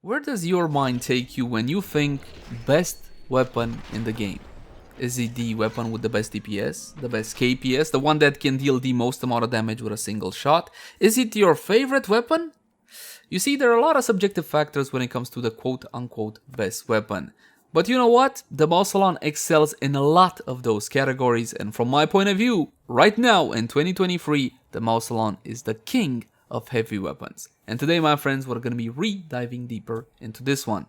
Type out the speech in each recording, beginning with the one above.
Where does your mind take you when you think best weapon in the game? Is it the weapon with the best DPS, the best KPS, the one that can deal the most amount of damage with a single shot? Is it your favorite weapon? You see, there are a lot of subjective factors when it comes to the quote-unquote best weapon. But you know what? The Mausolon excels in a lot of those categories, and from my point of view, right now in 2023, the Mausolon is the king of heavy weapons. And today, my friends, we're going to be diving deeper into this one.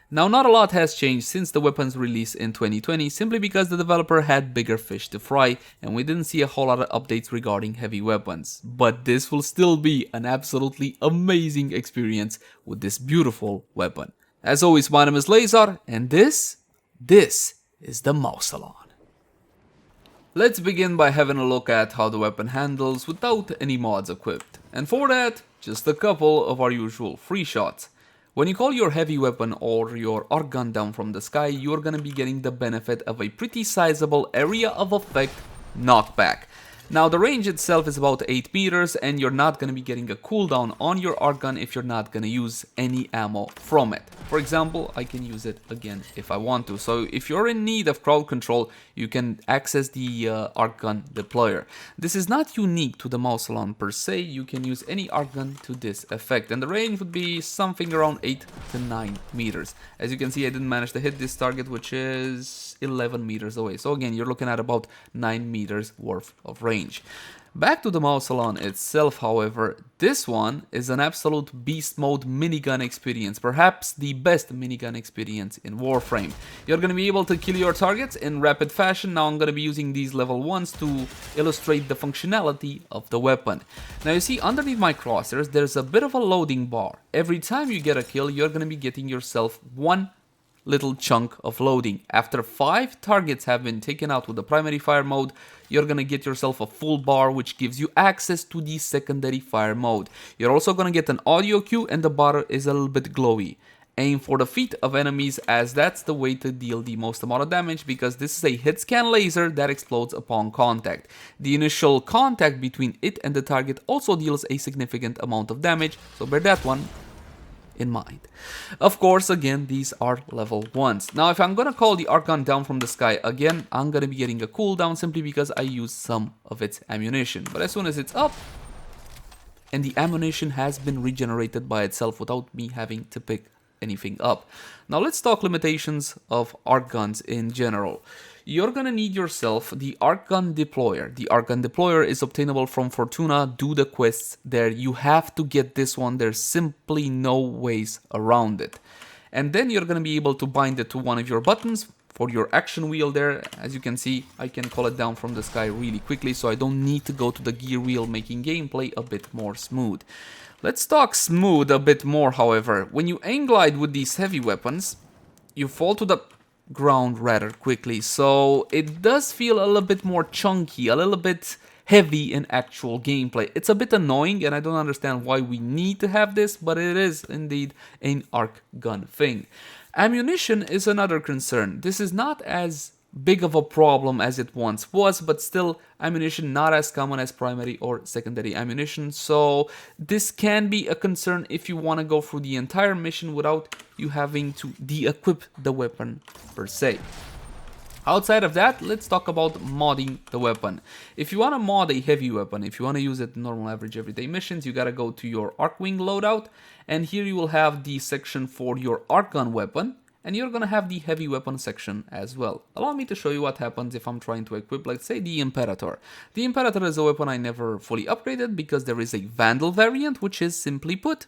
Now, not a lot has changed since the weapon's release in 2020, simply because the developer had bigger fish to fry, and we didn't see a whole lot of updates regarding heavy weapons. But this will still be an absolutely amazing experience with this beautiful weapon. As always, my name is Leyzar, and this is the Mausolon. Let's begin by having a look at how the weapon handles without any mods equipped. And for that, just a couple of our usual free shots. When you call your heavy weapon or your arc gun down from the sky, you're gonna be getting the benefit of a pretty sizable area of effect knockback. Now, the range itself is about 8 meters, and you're not going to be getting a cooldown on your arc gun if you're not going to use any ammo from it. For example, I can use it again if I want to. So if you're in need of crowd control, you can access the arc gun deployer. This is not unique to the Mausolon per se. You can use any arc gun to this effect, and the range would be something around 8 to 9 meters. As you can see, I didn't manage to hit this target, which is 11 meters away. So again, you're looking at about 9 meters worth of range. Back to the Mausolon itself, however, this one is an absolute beast mode minigun experience, perhaps the best minigun experience in Warframe. You're going to be able to kill your targets in rapid fashion. Now I'm going to be using these level 1s to illustrate the functionality of the weapon. Now you see, underneath my crosshairs, there's a bit of a loading bar. Every time you get a kill, you're going to be getting yourself one little chunk of loading. After 5 targets have been taken out with the primary fire mode, you're gonna get yourself a full bar, which gives you access to the secondary fire mode. You're also gonna get an audio cue, and the bar is a little bit glowy. Aim for the feet of enemies, as that's the way to deal the most amount of damage, because this is a hit scan laser that explodes upon contact. The initial contact between it and the target also deals a significant amount of damage, so bear that one in mind. Of course, again, these are level 1s. Now, if I'm gonna call the arc gun down from the sky again, I'm gonna be getting a cooldown simply because I used some of its ammunition. But as soon as it's up, and the ammunition has been regenerated by itself without me having to pick anything up. Now let's talk limitations of arc guns in general. You're gonna need yourself the arc gun deployer. The arc gun deployer is obtainable from Fortuna. Do the quests there. You have to get this one. There's simply no ways around it. And then you're gonna be able to bind it to one of your buttons for your action wheel there. As you can see, I can call it down from the sky really quickly, so I don't need to go to the gear wheel, making gameplay a bit more smooth. Let's talk smooth a bit more, however. When you aim glide with these heavy weapons, you fall to the ground rather quickly, so it does feel a little bit more chunky, a little bit heavy in actual gameplay. It's a bit annoying, and I don't understand why we need to have this, but it is indeed an arc gun thing. Ammunition is another concern. This is not as big of a problem as it once was, but still ammunition not as common as primary or secondary ammunition, so this can be a concern if you want to go through the entire mission without you having to de-equip the weapon per se. Outside of that, let's talk about modding the weapon. If you want to mod a heavy weapon, if you want to use it in normal, average, everyday missions, you gotta go to your Arcwing loadout, and here you will have the section for your arc gun weapon, and you're gonna have the heavy weapon section as well. Allow me to show you what happens if I'm trying to equip, let's say, the Imperator. The Imperator is a weapon I never fully upgraded because there is a Vandal variant, which is, simply put,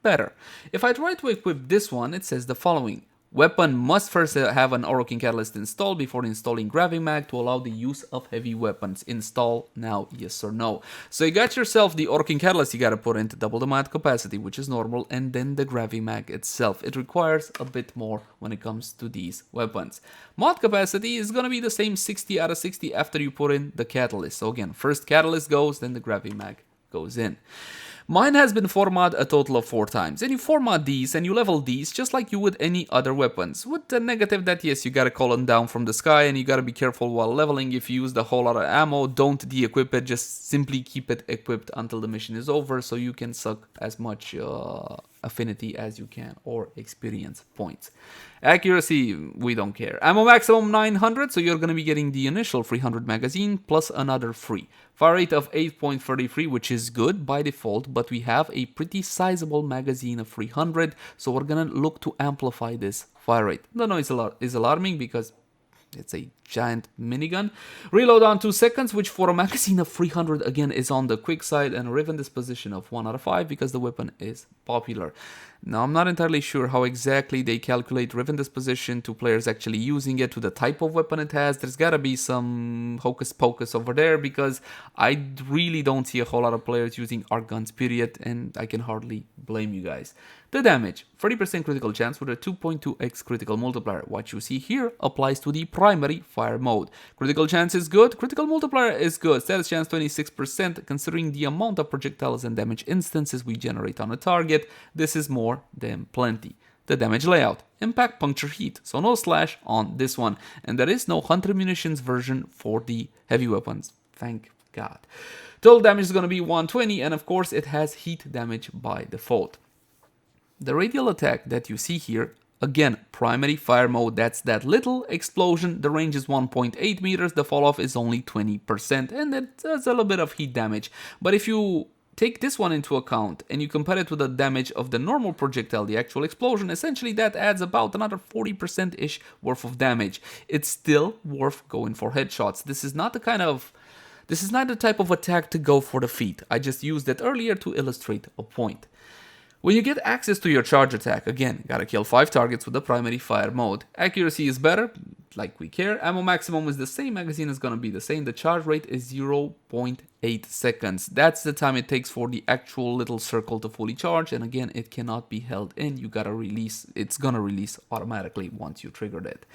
better. If I try to equip this one, it says the following. Weapon must first have an Orokin Catalyst installed before installing Gravimag to allow the use of heavy weapons. Install now, yes or no. So you got yourself the Orokin Catalyst you gotta put in to double the mod capacity, which is normal, and then the Gravimag itself. It requires a bit more when it comes to these weapons. Mod capacity is gonna be the same 60 out of 60 after you put in the Catalyst. So again, first Catalyst goes, then the Gravimag goes in. Mine has been formatted a total of 4 times, and you format these and you level these just like you would any other weapons, with the negative that yes, you gotta call them down from the sky and you gotta be careful while leveling. If you use the whole lot of ammo, don't de-equip it, just simply keep it equipped until the mission is over so you can suck as much affinity as you can, or experience points. Accuracy, we don't care. Ammo maximum 900, so you're going to be getting the initial 300 magazine plus another free. Fire rate of 8.33, which is good by default, but we have a pretty sizable magazine of 300, so we're going to look to amplify this fire rate. The noise is alarming because it's a giant minigun. Reload on 2 seconds, which for a magazine of 300 again is on the quick side, and a Riven disposition of 1 out of 5 because the weapon is popular. Now I'm not entirely sure how exactly they calculate Riven disposition to players actually using it, to the type of weapon it has. There's gotta be some hocus pocus over there because I really don't see a whole lot of players using arcanes period, and I can hardly blame you guys. The damage, 30% critical chance with a 2.2x critical multiplier. What you see here applies to the primary fire mode. Critical chance is good, critical multiplier is good, status chance 26%. Considering the amount of projectiles and damage instances we generate on a target, this is more than plenty. The damage layout, impact, puncture, heat, so no slash on this one, and there is no hunter munitions version for the heavy weapons, thank God. Total damage is going to be 120, and of course it has heat damage by default. The radial attack that you see here, again, primary fire mode, that's that little explosion. The range is 1.8 meters, the fall off is only 20%, and it does a little bit of heat damage. But if you take this one into account and you compare it to the damage of the normal projectile, the actual explosion, essentially that adds about another 40%-ish worth of damage. It's still worth going for headshots. This is not the type of attack to go for the feet. I just used it earlier to illustrate a point. When you get access to your charge attack, again, gotta kill 5 targets with the primary fire mode. Accuracy is better, like we care. Ammo maximum is the same, magazine is gonna be the same. The charge rate is 0.8 seconds. That's the time it takes for the actual little circle to fully charge, and again, it cannot be held in. You gotta release, it's gonna release automatically once you triggered it.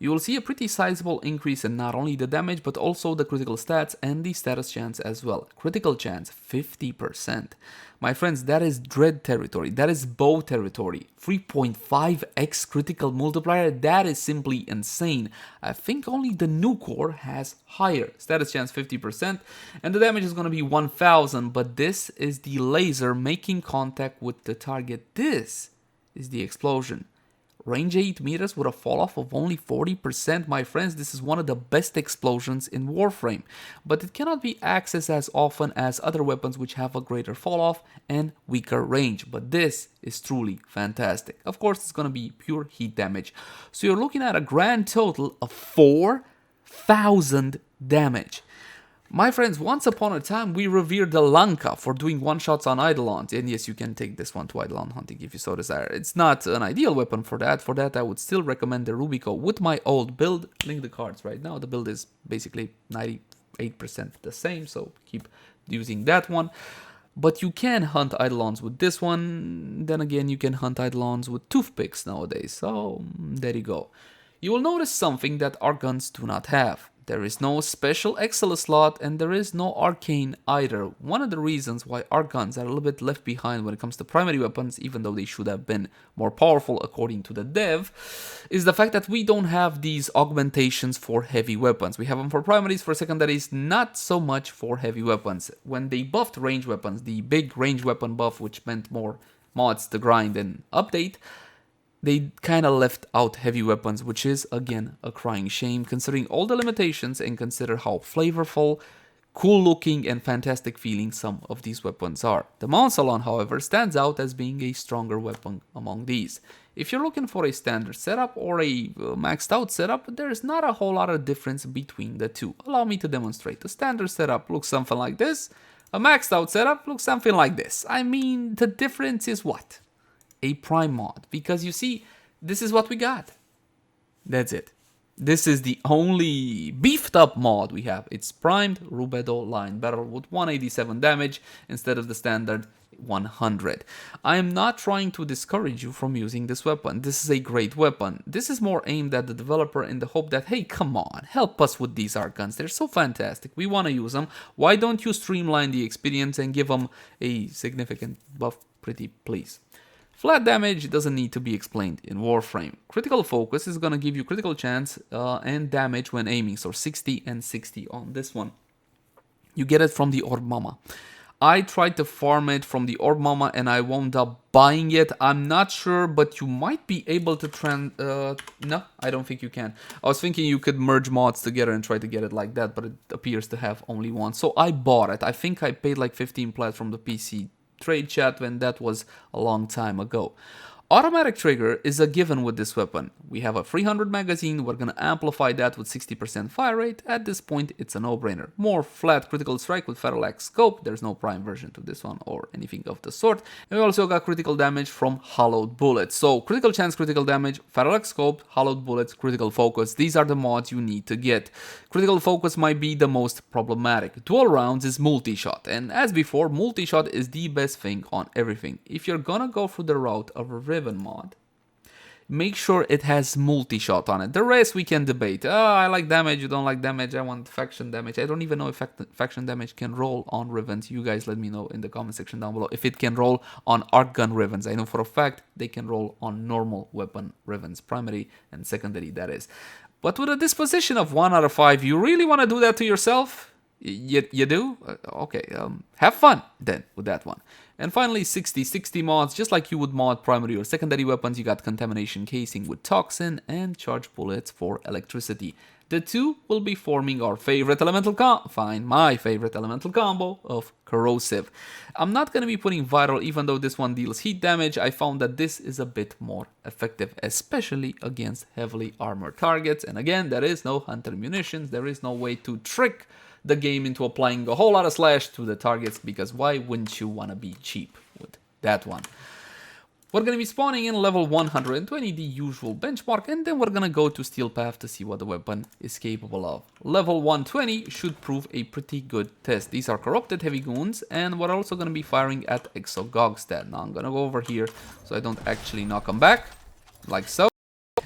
You will see a pretty sizable increase in not only the damage, but also the critical stats and the status chance as well. Critical chance, 50%. My friends, that is dread territory. That is bow territory. 3.5x critical multiplier, that is simply insane. I think only the new core has higher. Status chance, 50%. And the damage is going to be 1000, but this is the laser making contact with the target. This is the explosion. Range 8 meters with a fall off of only 40%, my friends, this is one of the best explosions in Warframe. But it cannot be accessed as often as other weapons which have a greater fall off and weaker range. But this is truly fantastic. Of course, it's going to be pure heat damage. So you're looking at a grand total of 4,000 damage. My friends, once upon a time, we revered the Lanka for doing one-shots on Eidolons. And yes, you can take this one to Eidolon hunting if you so desire. It's not an ideal weapon for that. For that, I would still recommend the Rubico with my old build. Link the cards right now. The build is basically 98% the same, so keep using that one. But you can hunt Eidolons with this one. Then again, you can hunt Eidolons with toothpicks nowadays. So, there you go. You will notice something that arcanes do not have. There is no special Excel slot, and there is no arcane either. One of the reasons why arcanes are a little bit left behind when it comes to primary weapons, even though they should have been more powerful according to the dev, is the fact that we don't have these augmentations for heavy weapons. We have them for primaries, for secondaries, not so much for heavy weapons. When they buffed range weapons, the big range weapon buff, which meant more mods to grind and update, they kind of left out heavy weapons, which is, again, a crying shame, considering all the limitations and consider how flavorful, cool looking, and fantastic feeling some of these weapons are. The Mausolon, however, stands out as being a stronger weapon among these. If you're looking for a standard setup or a maxed out setup, there's not a whole lot of difference between the two. Allow me to demonstrate. The standard setup looks something like this. A maxed out setup looks something like this. I mean, the difference is what? A prime mod, because you see, this is what we got. That's it. This is the only beefed up mod we have. It's primed Rubedo line barrel with 187 damage instead of the standard 100. I am not trying to discourage you from using this weapon. This is a great weapon. This is more aimed at the developer in the hope that, hey, come on, help us with these arcanes. They're so fantastic. We want to use them. Why don't you streamline the experience and give them a significant buff, pretty please? Flat damage doesn't need to be explained in Warframe. Critical focus is going to give you critical chance and damage when aiming, so 60 and 60 on this one. You get it from the Orb Mama. I tried to farm it from the Orb Mama and I wound up buying it. I'm not sure, but you might be able to no, I don't think you can. I was thinking you could merge mods together and try to get it like that, but it appears to have only one. So I bought it. I think I paid like 15 plat from the PC trade chat when that was a long time ago. Automatic trigger is a given with this weapon. We have a 300 magazine, we're gonna amplify that with 60% fire rate. At this point, it's a no-brainer. More flat critical strike with Feralax scope, there's no prime version to this one or anything of the sort. And we also got critical damage from hollowed bullets. So critical chance, critical damage, Feralax scope, hollowed bullets, critical focus. These are the mods you need to get. Critical focus might be the most problematic. Dual rounds is multi-shot, and as before, multi-shot is the best thing on everything. If you're gonna go through the route of a Riven mod, make sure it has multi-shot on it. The rest we can debate. Oh, I like damage, you don't like damage, I want faction damage. I don't even know if faction damage can roll on Rivens. You guys let me know in the comment section down below if it can roll on arcgun Rivens. I know for a fact they can roll on normal weapon Rivens, primary and secondary, that is. But with a disposition of 1 out of 5, you really want to do that to yourself? You do? Okay, have fun then with that one. And finally, 60 mods, just like you would mod primary or secondary weapons. You got contamination casing with toxin and charged bullets for electricity. The two will be forming our favorite elemental my favorite elemental combo of corrosive. I'm not going to be putting viral, even though this one deals heat damage. I found that this is a bit more effective, especially against heavily armored targets. And again, there is no hunter munitions. There is no way to trick the game into applying a whole lot of slash to the targets, because why wouldn't you want to be cheap with that one? We're going to be spawning in level 120, the usual benchmark, and then we're going to go to Steel Path to see what the weapon is capable of. Level 120 should prove a pretty good test. These are corrupted heavy goons, and we're also going to be firing at Exogogstad. Now I'm going to go over here so I don't actually knock them back, like so.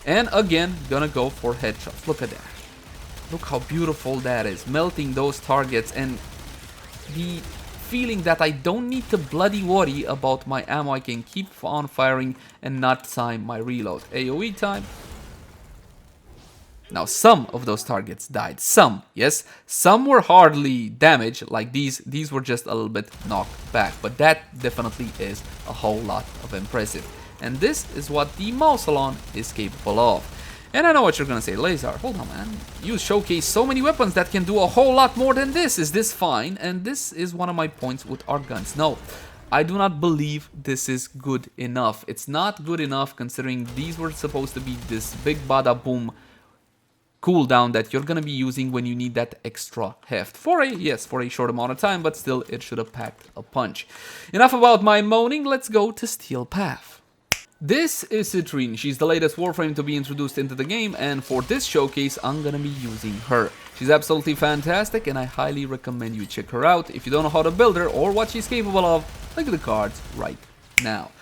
And again, gonna go for headshots. Look at that. Look how beautiful that is. Melting those targets, and the feeling that I don't need to bloody worry about my ammo. I can keep on firing and not time my reload. AoE time. Now some of those targets died. Some, yes. Some were hardly damaged, like these. These were just a little bit knocked back. But that definitely is a whole lot of impressive. And this is what the Mausolon is capable of. And I know what you're gonna say, Leyzar, hold on man. You showcase so many weapons that can do a whole lot more than this. Is this fine? And this is one of my points with arcanes. No, I do not believe this is good enough. It's not good enough considering these were supposed to be this big bada boom cooldown that you're gonna be using when you need that extra heft. For a short amount of time, but still it should have packed a punch. Enough about my moaning, let's go to Steel Path. This is Citrine. She's the latest Warframe to be introduced into the game, and for this showcase, I'm gonna be using her. She's absolutely fantastic, and I highly recommend you check her out. If you don't know how to build her or what she's capable of, look at the cards right now.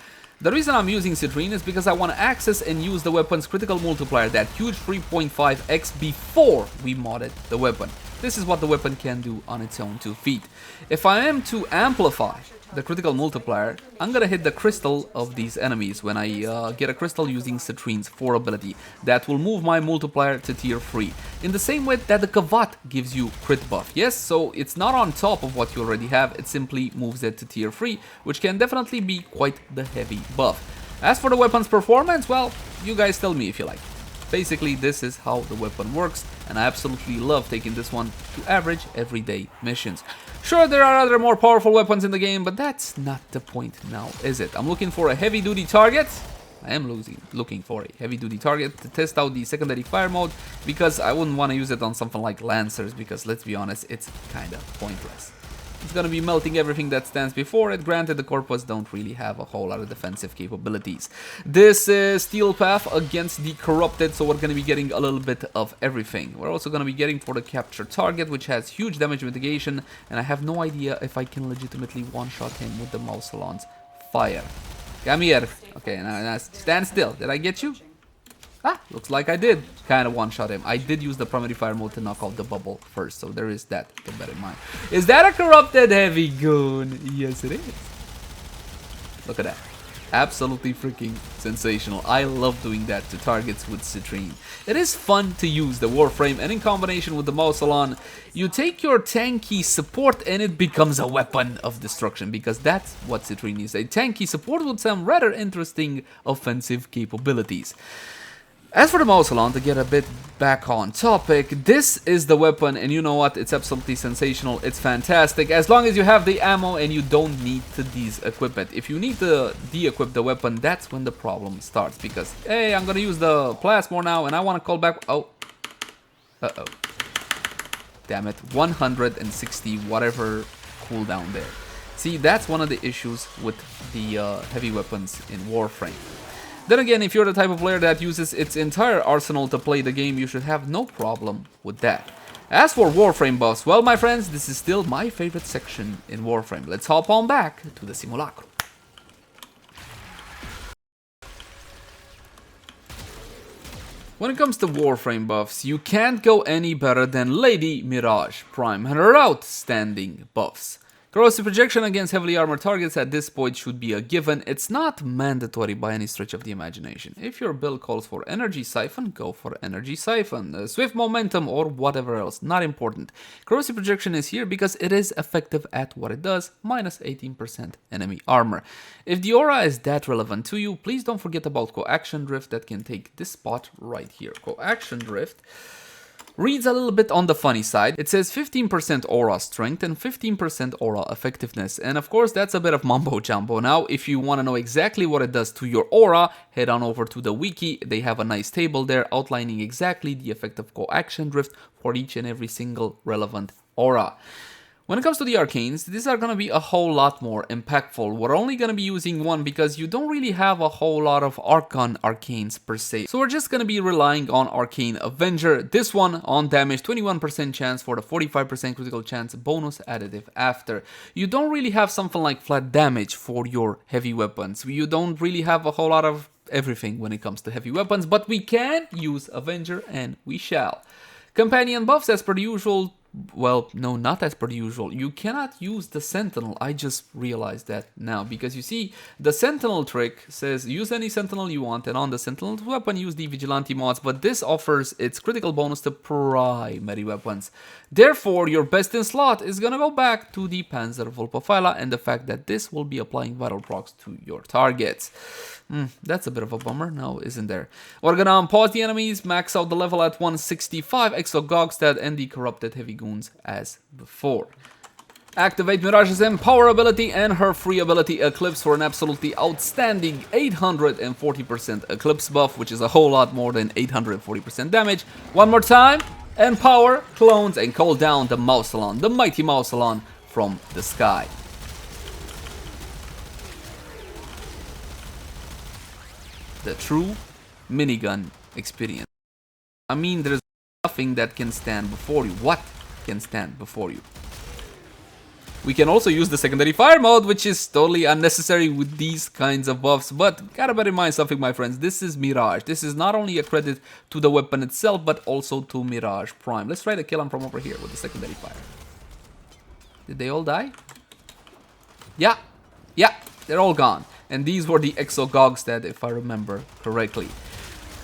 The reason I'm using Citrine is because I want to access and use the weapon's critical multiplier, that huge 3.5x, before we modded the weapon. This is what the weapon can do on its own 2 feet. If I am to amplify the critical multiplier, I'm gonna hit the crystal of these enemies when I get a crystal using Citrine's 4 ability. That will move my multiplier to tier 3. In the same way that the Kavat gives you crit buff. Yes, so it's not on top of what you already have, it simply moves it to tier 3, which can definitely be quite the heavy buff. As for the weapon's performance, well, you guys tell me if you like. Basically, this is how the weapon works, and I absolutely love taking this one to average everyday missions. Sure, there are other more powerful weapons in the game, but that's not the point now, is it? I'm looking for a heavy-duty target. I am looking for a heavy-duty target to test out the secondary fire mode, because I wouldn't want to use it on something like Lancers, because let's be honest, it's kind of pointless. It's gonna be melting everything that stands before it. Granted, the Corpus don't really have a whole lot of defensive capabilities. This is Steel Path against the Corrupted, so we're gonna be getting a little bit of everything. We're also gonna be getting for the capture target, which has huge damage mitigation, and I have no idea if I can legitimately one-shot him with the Mausolon's fire. Come here. Okay, now stand still. Did I get you? Ah, looks like I did kind of one-shot him. I did use the primary fire mode to knock off the bubble first, so there is that to bear in mind. Is that a corrupted heavy goon? Yes, it is. Look at that. absolutely freaking sensational. I love doing that to targets with Citrine. It is fun to use the Warframe, and in combination with the Mausolon, you take your tanky support and it becomes a weapon of destruction, because that's what Citrine is, a tanky support with some rather interesting offensive capabilities. As for the Mausolon, to get a bit back on topic, this is the weapon, and you know what, it's absolutely sensational, it's fantastic, as long as you have the ammo and you don't need to de-equip it. If you need to de-equip the weapon, that's when the problem starts, because, hey, I'm gonna use the plasmor now, and I want to call back, oh, uh-oh, damn it, 160 whatever cooldown there. See, that's one of the issues with the heavy weapons in Warframe. Then again, if you're the type of player that uses its entire arsenal to play the game, you should have no problem with that. As for Warframe buffs, well, my friends, this is still my favorite section in Warframe. Let's hop on back to the simulacrum. When it comes to Warframe buffs, you can't go any better than Lady Mirage Prime and her outstanding buffs. Corrosive projection against heavily armored targets at this point should be a given. It's not mandatory by any stretch of the imagination. If your build calls for energy siphon, go for energy siphon. Swift momentum or whatever else, not important. Corrosive projection is here because it is effective at what it does, minus 18% enemy armor. If the aura is that relevant to you, please don't forget about coaction drift that can take this spot right here. Coaction drift reads a little bit on the funny side. It says 15% aura strength and 15% aura effectiveness. And of course, that's a bit of mumbo jumbo. Now, if you want to know exactly what it does to your aura, head on over to the wiki. They have a nice table there outlining exactly the effect of coaction drift for each and every single relevant aura. When it comes to the arcanes, these are going to be a whole lot more impactful. We're only going to be using one because you don't really have a whole lot of arcane arcanes per se. So we're just going to be relying on Arcane Avenger. This one on damage, 21% chance for the 45% critical chance bonus additive after. You don't really have something like flat damage for your heavy weapons. You don't really have a whole lot of everything when it comes to heavy weapons, but we can use Avenger and we shall. Companion buffs as per the usual. Well, no, not as per usual. You cannot use the Sentinel. I just realized that now, because you see, the Sentinel trick says use any Sentinel you want, and on the Sentinel weapon use the Vigilante mods, but this offers its critical bonus to primary weapons. Therefore, your best in slot is gonna go back to the Panzerwolfpfeiler and the fact that this will be applying vital procs to your targets. That's a bit of a bummer, now isn't there? We're gonna unpause the enemies, max out the level at 165, Exo Gogstad and the corrupted heavy goons as before. Activate Mirage's Empower ability and her free ability Eclipse for an absolutely outstanding 840% Eclipse buff, which is a whole lot more than 840% damage. One more time, Empower, clones, and call down the Mausolon, the mighty Mausolon from the sky. The true minigun experience. I mean, there's nothing that can stand before you. What can stand before you? We can also use the secondary fire mode, which is totally unnecessary with these kinds of buffs, but gotta bear in mind something, my friends. This is Mirage. This is not only a credit to the weapon itself, but also to Mirage Prime. Let's try to kill him from over here with the secondary fire. Did they all die? Yeah, they're all gone. And these were the Exo Gogstad, if I remember correctly.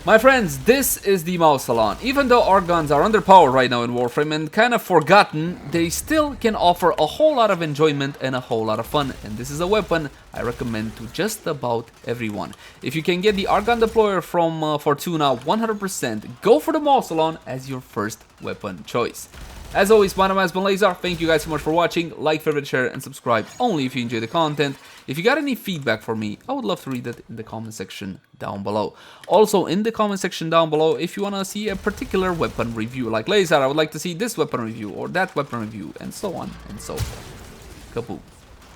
My friends, this is the Mausolon. Even though archguns are underpowered right now in Warframe and kind of forgotten, they still can offer a whole lot of enjoyment and a whole lot of fun. And this is a weapon I recommend to just about everyone. If you can get the archgun deployer from Fortuna 100%, go for the Mausolon as your first weapon choice. As always, my name has been Leyzar. Thank you guys so much for watching. Like, favorite, share, and subscribe only if you enjoy the content. If you got any feedback for me, I would love to read it in the comment section down below. Also, in the comment section down below, if you want to see a particular weapon review, like Leyzar, I would like to see this weapon review or that weapon review, and so on and so forth. Kaboom.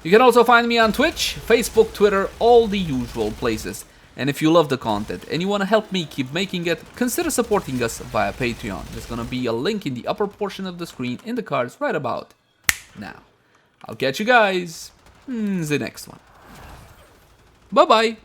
You can also find me on Twitch, Facebook, Twitter, all the usual places. And if you love the content and you want to help me keep making it, consider supporting us via Patreon. There's going to be a link in the upper portion of the screen in the cards right about now. I'll catch you guys in the next one. Bye-bye.